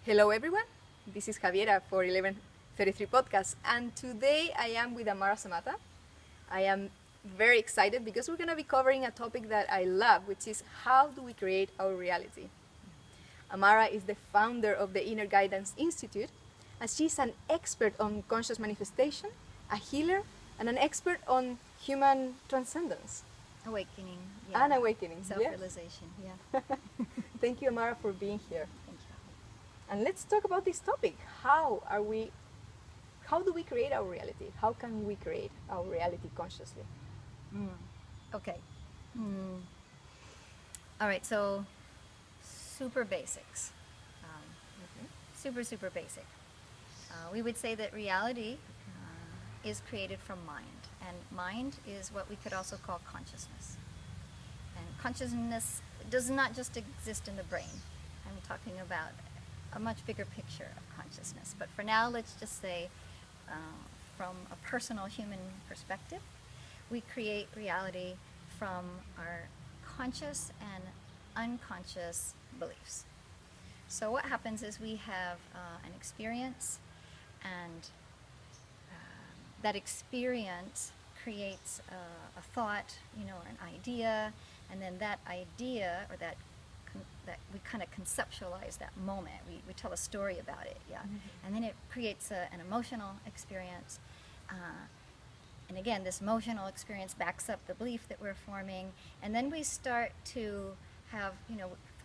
Hello everyone, this is Javiera for 1133 Podcast, and today I am with Amara Samata. I am very excited because we're going to be covering a topic that I love, which is how do we create our reality. Amara is the founder of the Inner Guidance Institute, and she's an expert on conscious manifestation, a healer, and an expert on human transcendence. Awakening. And awakening, Self-realization, yes. yeah. Thank you, Amara, for being here. Thank you. And let's talk about this topic. How do we create our reality? How can we create our reality consciously? Okay. All right, so super basics. Super basic. We would say that reality is created from mind. And mind is what we could also call consciousness. And consciousness does not just exist in the brain. I'm talking about a much bigger picture of consciousness. But for now, let's just say from a personal human perspective, we create reality from our conscious and unconscious beliefs. So what happens is we have an experience, and that experience creates a thought, or an idea, and then that idea, or that we kind of conceptualize that moment. We tell a story about it, and then it creates an emotional experience. And again, this emotional experience backs up the belief that we're forming, and then we start to have,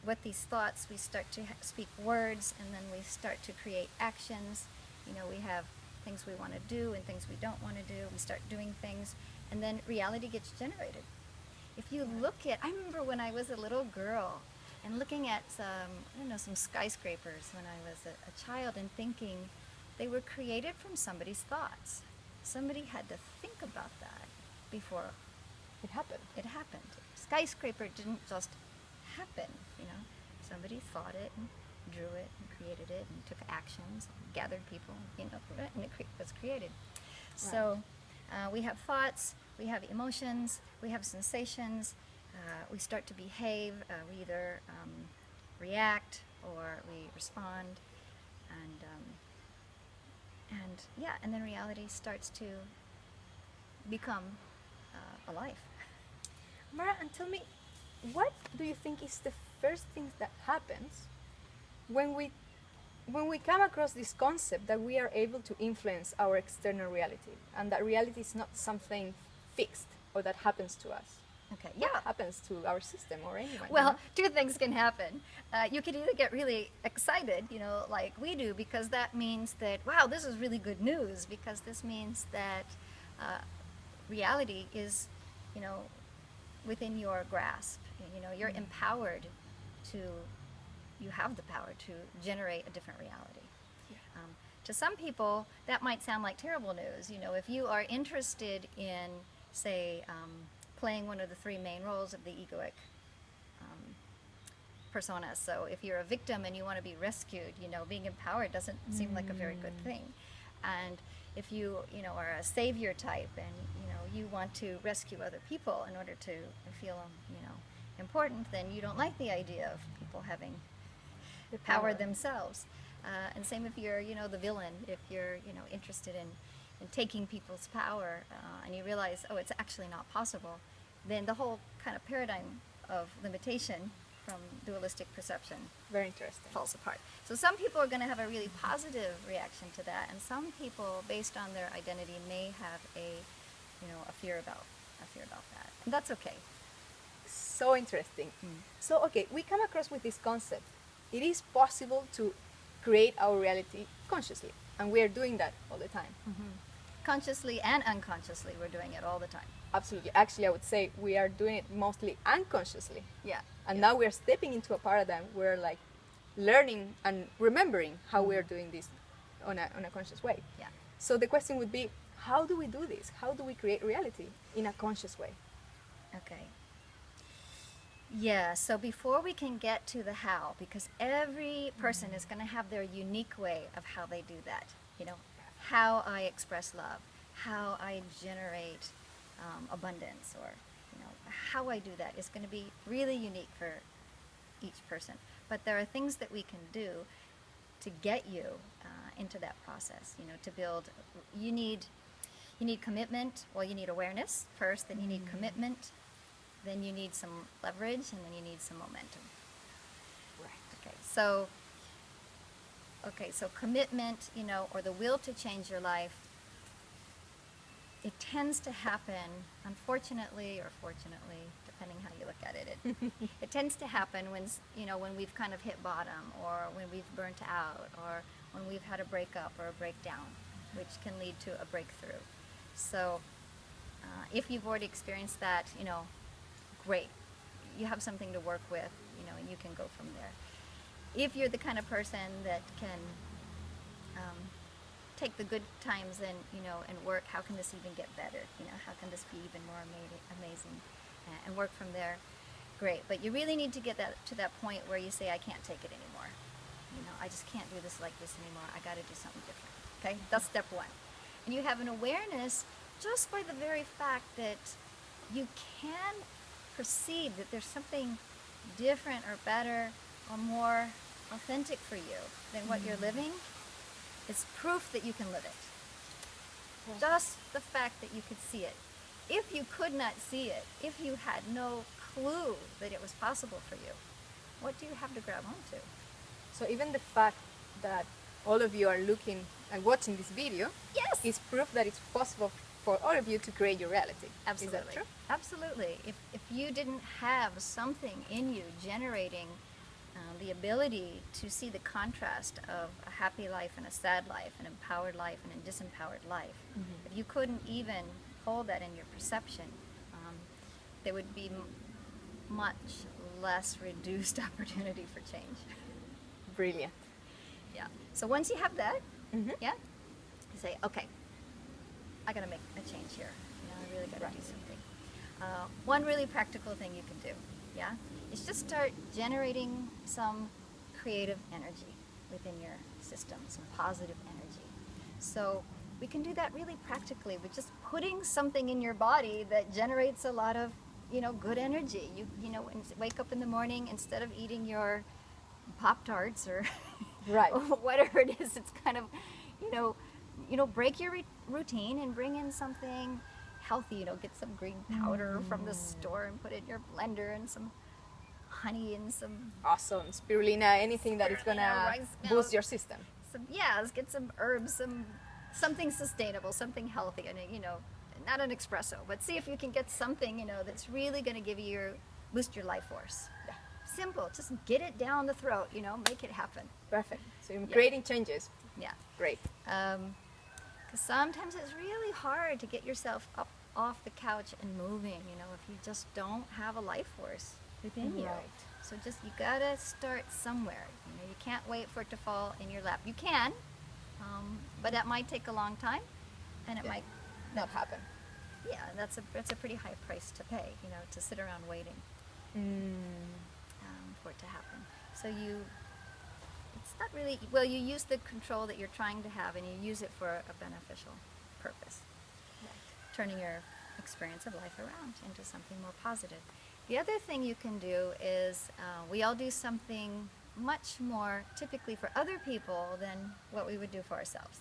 with these thoughts, we start to speak words, and then we start to create actions. We have things we want to do and things we don't want to do. We start doing things, and then reality gets generated. If you look at, I remember when I was a little girl and looking at some skyscrapers when I was a child, and thinking they were created from somebody's thoughts. Somebody had to think about that before It happened. it happened. Skyscraper didn't just happen, Somebody thought it and drew it and created it and took actions, and gathered people, and it was created. Right. So we have thoughts, we have emotions, we have sensations. We start to behave. We either react or we respond, and then reality starts to become a life. Mara, and tell me, what do you think is the first thing that happens when we come across this concept that we are able to influence our external reality, and that reality is not something fixed or that happens to us? Okay. What happens to our system or anyone? Well, two things can happen. You could either get really excited, like we do, because that means that, wow, this is really good news, because this means that reality is, within your grasp. You're empowered you have the power to generate a different reality. Yeah. To some people, that might sound like terrible news. If you are interested in, say, playing one of the three main roles of the egoic persona. So if you're a victim and you want to be rescued, being empowered doesn't seem like a very good thing. And if you, are a savior type, and, you want to rescue other people in order to feel, important, then you don't like the idea of people having the power themselves. And same if you're, the villain, if you're, interested in taking people's power, and you realize, oh, it's actually not possible, then the whole kind of paradigm of limitation from dualistic perception Very interesting. falls apart. So some people are going to have a really positive reaction to that, and some people, based on their identity, may have a fear about that, and that's okay. So interesting. So, okay, we come across with this concept. It is possible to create our reality consciously, and we are doing that all the time. Consciously and unconsciously, we're doing it all the time. Absolutely. Actually, I would say we are doing it mostly unconsciously. Yeah. And now we are stepping into a paradigm where, like, learning and remembering how we are doing this on a conscious way. Yeah. So the question would be, how do we do this? How do we create reality in a conscious way? Okay. Yeah, so before we can get to the how, because every person is going to have their unique way of how they do that. How I express love, how I generate abundance, or how I do that is going to be really unique for each person. But there are things that we can do to get you into that process. To build, you need commitment. Well, you need awareness first, then you need commitment, then you need some leverage, and then you need some momentum. Right. So commitment, or the will to change your life, it tends to happen, unfortunately or fortunately, depending how you look at it. It tends to happen when we've kind of hit bottom, or when we've burnt out, or when we've had a breakup or a breakdown, which can lead to a breakthrough. So if you've already experienced that, great. You have something to work with, and you can go from there. If you're the kind of person that can take the good times and work, how can this even get better? How can this be even more amazing? And work from there, great. But you really need to get to that point where you say, I can't take it anymore. I just can't do this like this anymore. I got to do something different. Okay, that's step one. And you have an awareness just by the very fact that you can perceive that there's something different or better or more authentic for you than what you're living. It's proof that you can live it. Just the fact that you could see it. If you could not see it, if you had no clue that it was possible for you, what do you have to grab onto? So even the fact that all of you are looking and watching this video, yes, is proof that it's possible for all of you to create your reality. Absolutely. Is that true? Absolutely. If you didn't have something in you generating the ability to see the contrast of a happy life and a sad life, an empowered life and a disempowered life, if you couldn't even hold that in your perception, there would be much less reduced opportunity for change. Brilliant. Yeah. So once you have that, you say, okay, I got to make a change here. I really got to do something. One really practical thing you can do, is just start generating some creative energy within your system, some positive energy. So we can do that really practically with just putting something in your body that generates a lot of, good energy. You wake up in the morning, instead of eating your Pop-Tarts or whatever it is, it's kind of, break your routine and bring in something healthy. Get some green powder from the store and put it in your blender, and some honey and some awesome spirulina, anything that is gonna boost your system. Let's get some herbs, something sustainable, something healthy, and not an espresso, but see if you can get something that's really going to boost your life force. Yeah. Simple, just get it down the throat, make it happen. Perfect. So you're creating changes. Yeah. Great. Because sometimes it's really hard to get yourself up off the couch and moving, if you just don't have a life force within you. So you gotta start somewhere. You can't wait for it to fall in your lap. You can, but that might take a long time, and it might not happen. Yeah, that's a pretty high price to pay, to sit around waiting for it to happen. So it's not really, you use the control that you're trying to have, and you use it for a beneficial purpose, turning your experience of life around into something more positive. The other thing you can do is, we all do something much more typically for other people than what we would do for ourselves.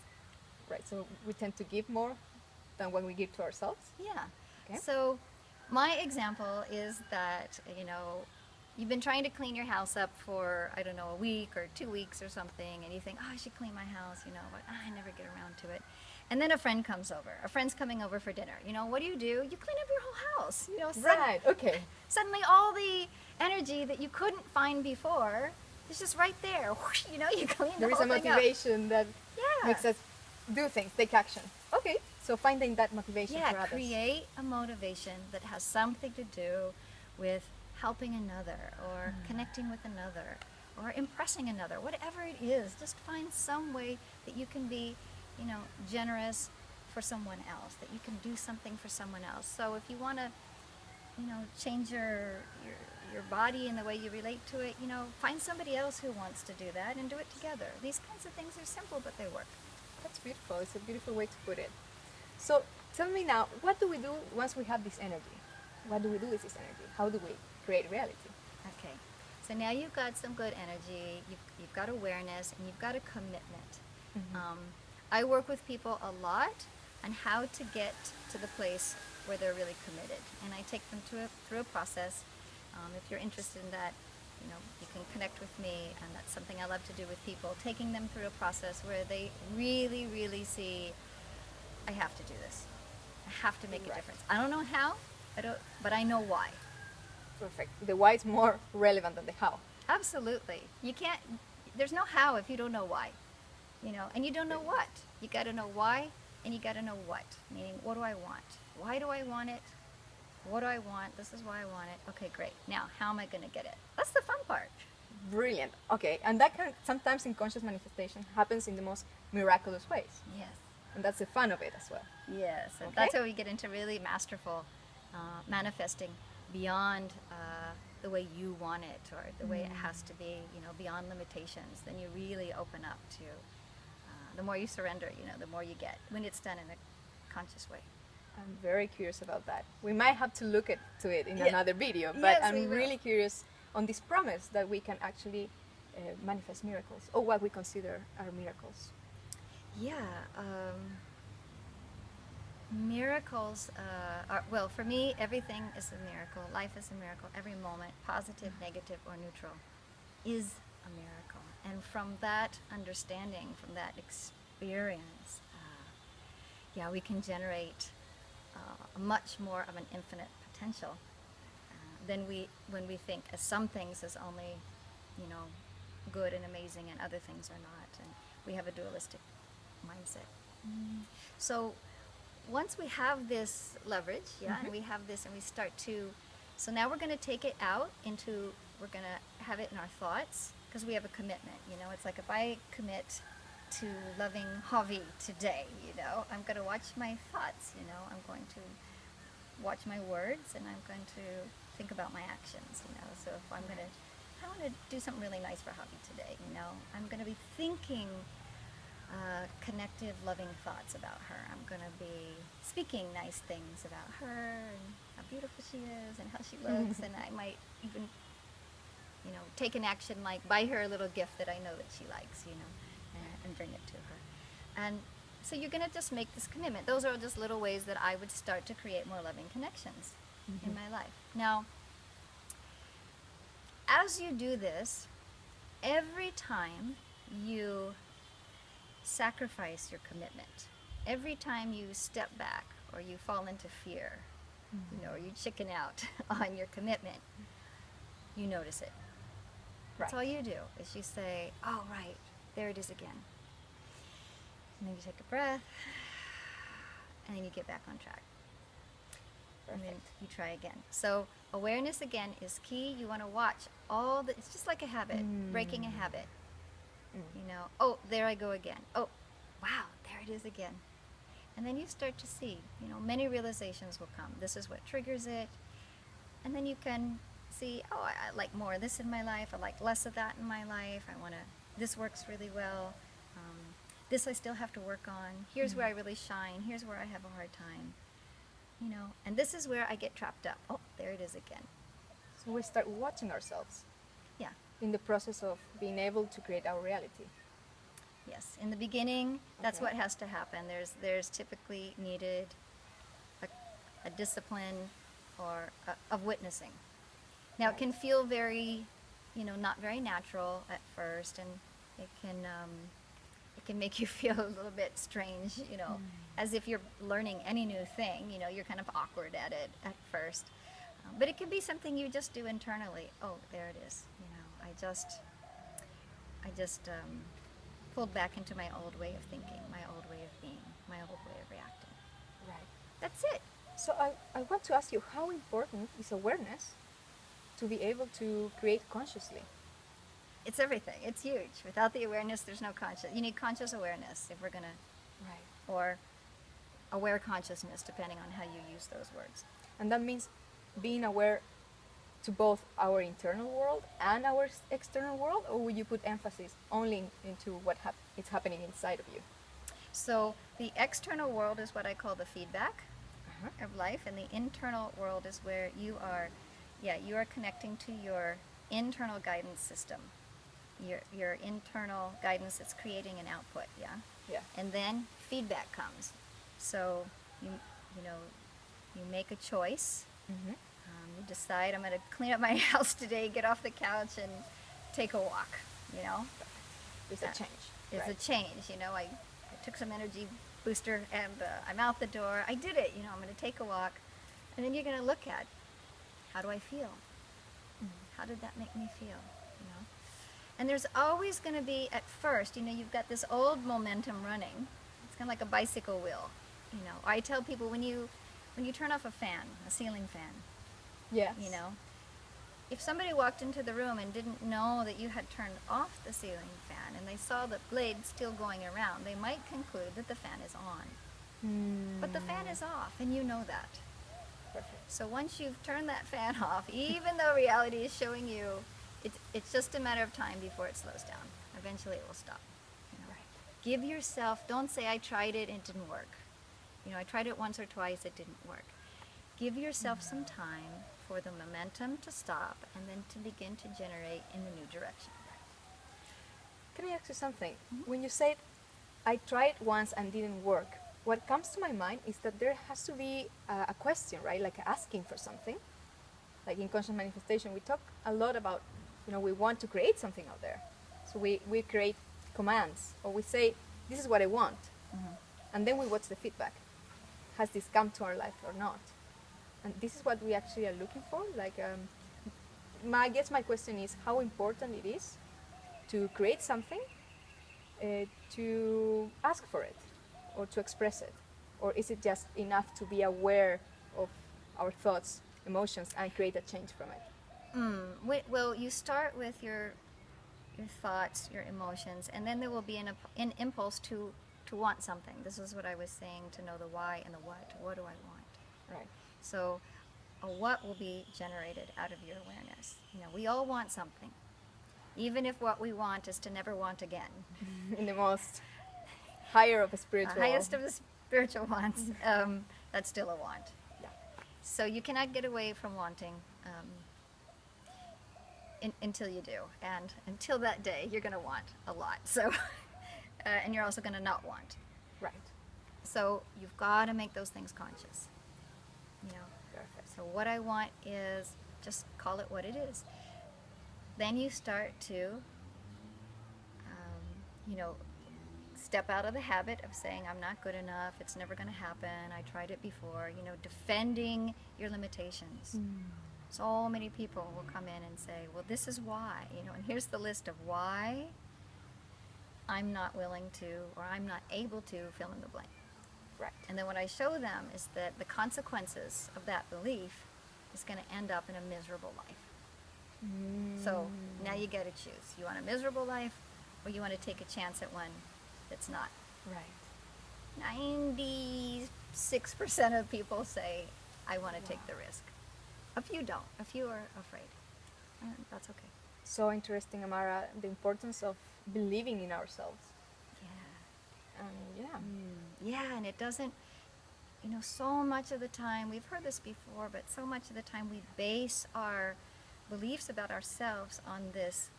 Right, so we tend to give more than when we give to ourselves? Yeah. Okay. So my example is that, you've been trying to clean your house up for, I don't know, a week or 2 weeks or something, and you think, I should clean my house, but I never get around to it. And then a friend comes over. A friend's coming over for dinner. What do? You clean up your whole house. Right, okay. Suddenly all the energy that you couldn't find before is just right there. You clean the whole thing up. There is a motivation that makes us do things, take action. Okay, so finding that motivation for others. Create a motivation that has something to do with helping another, or connecting with another, or impressing another, whatever it is. Just find some way that you can be, generous for someone else, that you can do something for someone else. So if you want to, change your body and the way you relate to it, find somebody else who wants to do that and do it together. These kinds of things are simple, but they work. That's beautiful. It's a beautiful way to put it. So tell me now, what do we do once we have this energy? What do we do with this energy? How do we create reality? Okay. So now you've got some good energy, you've got awareness, and you've got a commitment. I work with people a lot on how to get to the place where they're really committed, and I take them through a process. If you're interested in that, you can connect with me, and that's something I love to do with people, taking them through a process where they really, really see, I have to do this. I have to make a difference. I don't know how, but I know why. Perfect. The why is more relevant than the how. Absolutely. There's no how if you don't know why, and you don't know what. You got to know why, and you got to know what, meaning what do I want? Why do I want it? What do I want? This is why I want it. Okay, great. Now, how am I going to get it? That's the fun part. Brilliant. Okay, and that can sometimes in conscious manifestation happens in the most miraculous ways. Yes. And that's the fun of it as well. Yes, and Okay. that's where we get into really masterful manifesting beyond the way you want it or the way it has to be, beyond limitations. Then you really open up to, the more you surrender, the more you get when it's done in a conscious way. I'm very curious about that. We might have to look to it in Yeah. another video, but Yes, we I'm will. really curious on this promise that we can actually manifest miracles, or what we consider are miracles. Yeah, miracles are, well, for me, everything is a miracle. Life is a miracle. Every moment, positive, negative, or neutral, is a miracle. And from that understanding, from that experience, we can generate much more of an infinite potential than when we think of some things as only, good and amazing, and other things are not. And we have a dualistic mindset. So once we have this leverage, and we have this, and we start to, so now we're going to take it out into, we're going to have it in our thoughts, because we have a commitment. It's like if I commit to loving Javi today, I'm going to watch my thoughts, I'm going to watch my words, and I'm going to think about my actions, So if I want to do something really nice for Javi today, I'm going to be thinking connective, loving thoughts about her. I'm going to be speaking nice things about her and how beautiful she is and how she looks, and I might even, take an action like buy her a little gift that I know that she likes, and bring it to her. And so you're going to just make this commitment. Those are just little ways that I would start to create more loving connections in my life. Now, as you do this, every time you sacrifice your commitment, every time you step back or you fall into fear, or you chicken out on your commitment, you notice it. That's all you do, is you say, oh, right, there it is again. And then you take a breath, and then you get back on track. And then you try again. So awareness, again, is key. You want to watch it's just like a habit, breaking a habit. Oh, there I go again. Oh, wow, there it is again. And then you start to see, many realizations will come. This is what triggers it. And then you can see, oh, I like more of this in my life. I like less of that in my life. This works really well. This I still have to work on. Here's where I really shine. Here's where I have a hard time. And this is where I get trapped up. Oh, there it is again. So we start watching ourselves. Yeah. In the process of being able to create our reality. Yes. In the beginning, that's Okay. what has to happen. There's typically needed a discipline or of witnessing. Now, it can feel very, not very natural at first, and it can make you feel a little bit strange, as if you're learning any new thing. You're kind of awkward at it at first. But it can be something you just do internally. Oh, there it is. I just pulled back into my old way of thinking, my old way of being, my old way of reacting. Right. That's it. So I want to ask you, how important is awareness to be able to create consciously? It's everything. It's huge. Without the awareness, there's no conscious. You need conscious awareness if we're going to, Right. or aware consciousness, depending on how you use those words. And that means being aware to both our internal world and our external world, or will you put emphasis only into what is happening inside of you? So the external world is what I call the feedback of life, and the internal world is where you are connecting to your internal guidance system. Your internal guidance is creating an output, yeah? Yeah. And then feedback comes. So you know, you make a choice. Mm-hmm. You decide, I'm going to clean up my house today, get off the couch and take a walk, you know? It's a change. It's right. a change, you know. I took some energy booster and I'm out the door. I did it, you know, I'm going to take a walk. And then you're going to look at, how do I feel? How did that make me feel, you know? And there's always going to be, at first, you know, you've got this old momentum running. It's kind of like a bicycle wheel, you know. I tell people when you turn off a fan, a ceiling fan, Yes. you know, if somebody walked into the room and didn't know that you had turned off the ceiling fan and they saw the blade still going around, they might conclude that the fan is on. But the fan is off, and you know that. Perfect. So once you've turned that fan off, even though reality is showing you, it's just a matter of time before it slows down. Eventually it will stop. You know? Right. Give yourself, don't say, I tried it and it didn't work. You know, I tried it once or twice, it didn't work. Give yourself some time for the momentum to stop and then to begin to generate in the new direction. Can I ask you something? When you said, I tried once and didn't work, what comes to my mind is that there has to be a question, right? Like asking for something. Like in conscious manifestation, we talk a lot about, you know, we want to create something out there. So we create commands, or we say, this is what I want. And then we watch the feedback. Has this come to our life or not? And this is what we actually are looking for. Like, I guess my question is how important it is to create something, to ask for it, or to express it, or is it just enough to be aware of our thoughts, emotions, and create a change from it? Well, you start with your thoughts, your emotions, and then there will be an impulse to want something. This is what I was saying, to know the why and the what. What do I want? Right. So a what will be generated out of your awareness. You know, we all want something, even if what we want is to never want again. In the most higher of a spiritual. Highest of the spiritual wants, that's still a want. Yeah. So you cannot get away from wanting until you do. And until that day, you're going to want a lot. So, and you're also going to not want. Right. So you've got to make those things conscious. You know. Perfect. So what I want is, just call it what it is. Then you start to, you know, step out of the habit of saying, I'm not good enough, it's never going to happen, I tried it before, you know, defending your limitations. So many people will come in and say, well, this is why, you know, and here's the list of why I'm not willing to, or I'm not able to fill in the blank. Right. And then what I show them is that the consequences of that belief is going to end up in a miserable life. So now you got to choose. You want a miserable life, or you want to take a chance at one that's not. Right. 96% of people say, I want to take the risk. A few don't. A few are afraid. And that's okay. So interesting, Amara, the importance of believing in ourselves. Yeah. And yeah. Yeah, and it doesn't, you know, so much of the time, we've heard this before, but so much of the time we base our beliefs about ourselves on this,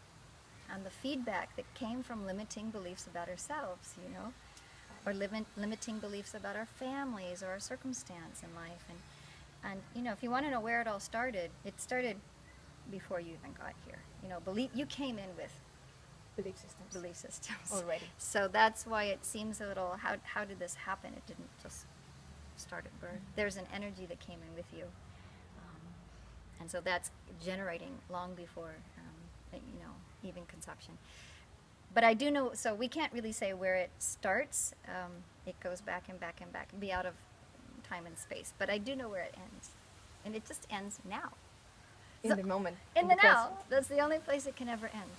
on the feedback that came from limiting beliefs about ourselves, you know, or limiting beliefs about our families or our circumstance in life. And you know, if you want to know where it all started, it started before you even got here. You know, you came in with Belief systems. Already. So that's why it seems a little, how did this happen? It didn't just start at birth. There's an energy that came in with you. And so that's generating long before, you know, even conception. But I do know, so we can't really say where it starts. It goes back and back and back, and be out of time and space. But I do know where it ends. And it just ends now. In the moment. In the now. present. That's the only place it can ever end.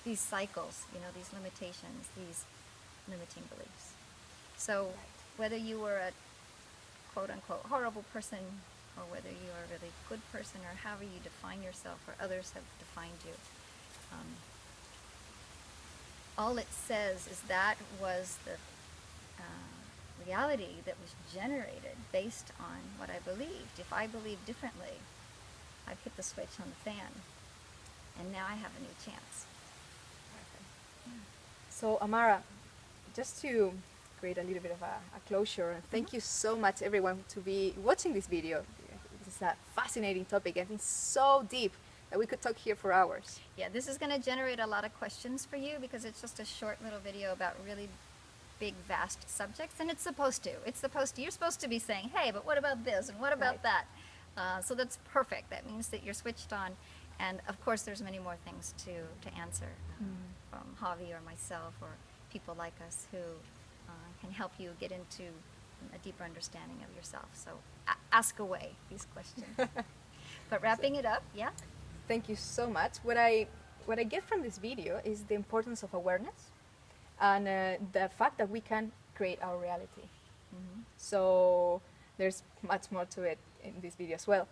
These cycles, you know, these limitations, these limiting beliefs. So whether you were a quote-unquote horrible person, or whether you are a really good person, or however you define yourself, or others have defined you, all it says is that was the reality that was generated based on what I believed. If I believed differently, I've hit the switch on the fan. and now I have a new chance. So Amara, just to create a little bit of a closure, and thank you so much everyone to be watching this video. This is a fascinating topic and it's so deep that we could talk here for hours. Yeah, this is going to generate a lot of questions for you because it's just a short little video about really big, vast subjects, and it's supposed to. You're supposed to be saying, hey, but what about this and what about that? So that's perfect. That means that you're switched on. And of course, there's many more things to answer from Javi or myself or people like us who can help you get into a deeper understanding of yourself. So ask away these questions. But wrapping it up, yeah? Thank you so much. What I get from this video is the importance of awareness and the fact that we can create our reality. So there's much more to it in this video as well.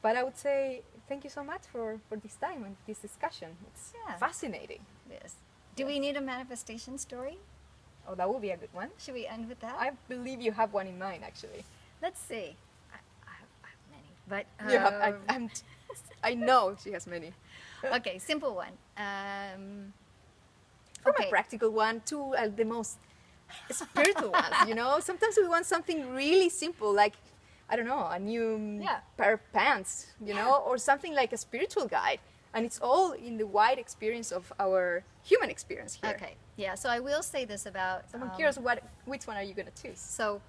But I would say thank you so much for this time and this discussion. It's fascinating. Yes. Do we need a manifestation story? Oh, that would be a good one. Should we end with that? I believe you have one in mind, actually. Let's see. I have many, but you have, I know she has many. Okay, simple one. From a practical one to the most spiritual ones, you know? Sometimes we want something really simple, like, I don't know, a new pair of pants, you know, or something like a spiritual guide. And it's all in the wide experience of our human experience here. Okay, yeah, so I will say this about... So I'm curious, which one are you going to choose? So,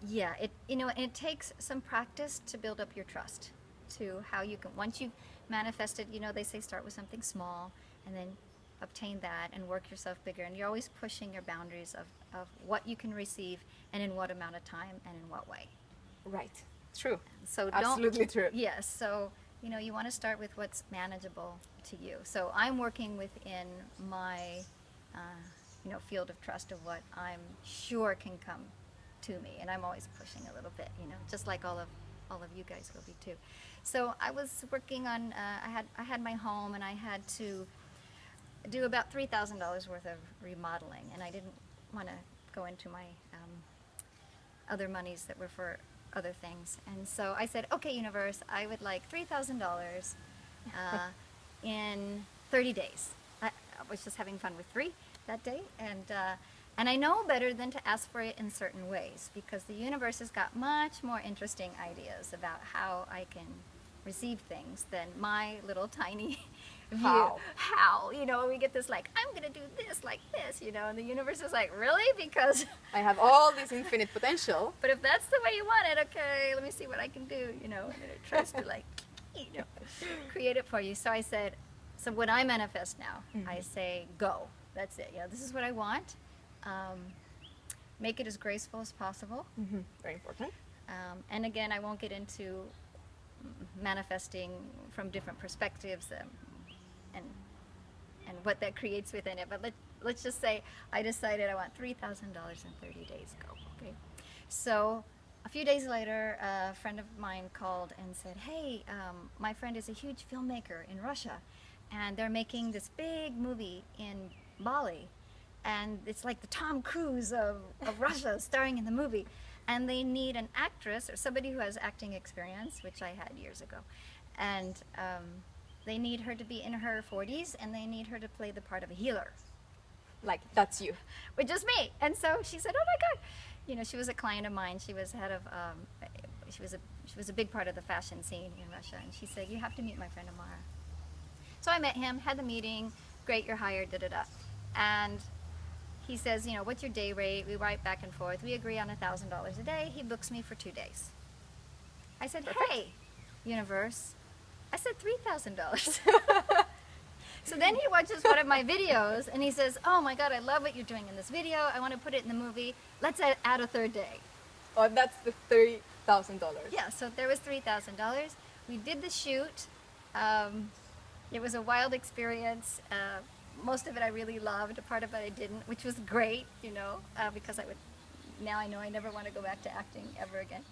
yeah, it takes some practice to build up your trust to how you can, once you've manifested, they say start with something small and then obtain that and work yourself bigger. And you're always pushing your boundaries of what you can receive and in what amount of time and in what way. Right. True. So absolutely true. Yes. So, you want to start with what's manageable to you. So I'm working within my, field of trust of what I'm sure can come to me. And I'm always pushing a little bit, just like all of you guys will be too. So I was working on, I had my home and I had to do about $3,000 worth of remodeling, and I didn't want to go into my other monies that were for other things. And so I said, okay, universe, I would like $3,000 in 30 days. I was just having fun with 3 that day, and I know better than to ask for it in certain ways, because the universe has got much more interesting ideas about how I can receive things than my little tiny view. How, we get this like, I'm gonna do this like this, and the universe is like, really? Because I have all this infinite potential. But if that's the way you want it, okay, let me see what I can do, and then it tries to like, create it for you. So I said, so when I manifest now, I say, go. That's it. This is what I want. Make it as graceful as possible. Very important. And again, I won't get into manifesting from different perspectives and what that creates within it. But let's just say I decided I want $3,000 in 30 days. Go. Okay. So a few days later, a friend of mine called and said, hey, my friend is a huge filmmaker in Russia, and they're making this big movie in Bali, and it's like the Tom Cruise of Russia starring in the movie, and they need an actress or somebody who has acting experience, which I had years ago, and they need her to be in her 40s, and they need her to play the part of a healer. Like, that's you. Which is me. And so she said, oh my God. She was a client of mine. She was head of, she was a big part of the fashion scene in Russia. And she said, you have to meet my friend Amara. So I met him, had the meeting. Great, you're hired, da-da-da. And he says, what's your day rate? We write back and forth. We agree on $1,000 a day. He books me for 2 days. I said, hey, universe. I said $3,000. So then he watches one of my videos and he says, oh my God, I love what you're doing in this video. I want to put it in the movie. Let's add a 3rd day. Oh, that's the $30,000. Yeah, so there was $3,000. We did the shoot. It was a wild experience. Most of it I really loved. A part of it I didn't, which was great, because now I know I never want to go back to acting ever again.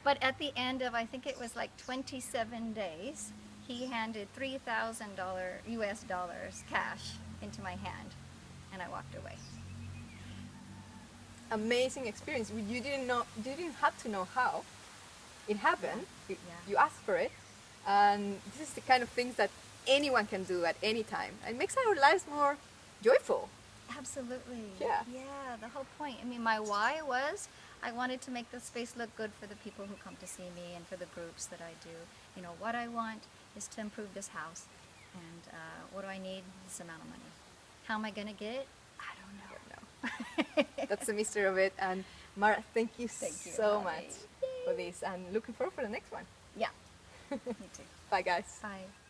But at the end of, I think it was like 27 days, he handed $3,000 US dollars cash into my hand, and I walked away. Amazing experience. You didn't have to know how. It happened. You asked for it, And this is the kind of things that anyone can do at any time. It makes our lives more joyful. Absolutely. Yeah. Yeah, the whole point. I mean, my why was I wanted to make the space look good for the people who come to see me and for the groups that I do. You know, what I want is to improve this house. And what do I need? This amount of money. How am I going to get it? I don't know. That's the mystery of it. And Mara, thank you Thank you, so Javi. much for this. And looking forward for the next one. Yeah, me too. Bye, guys. Bye.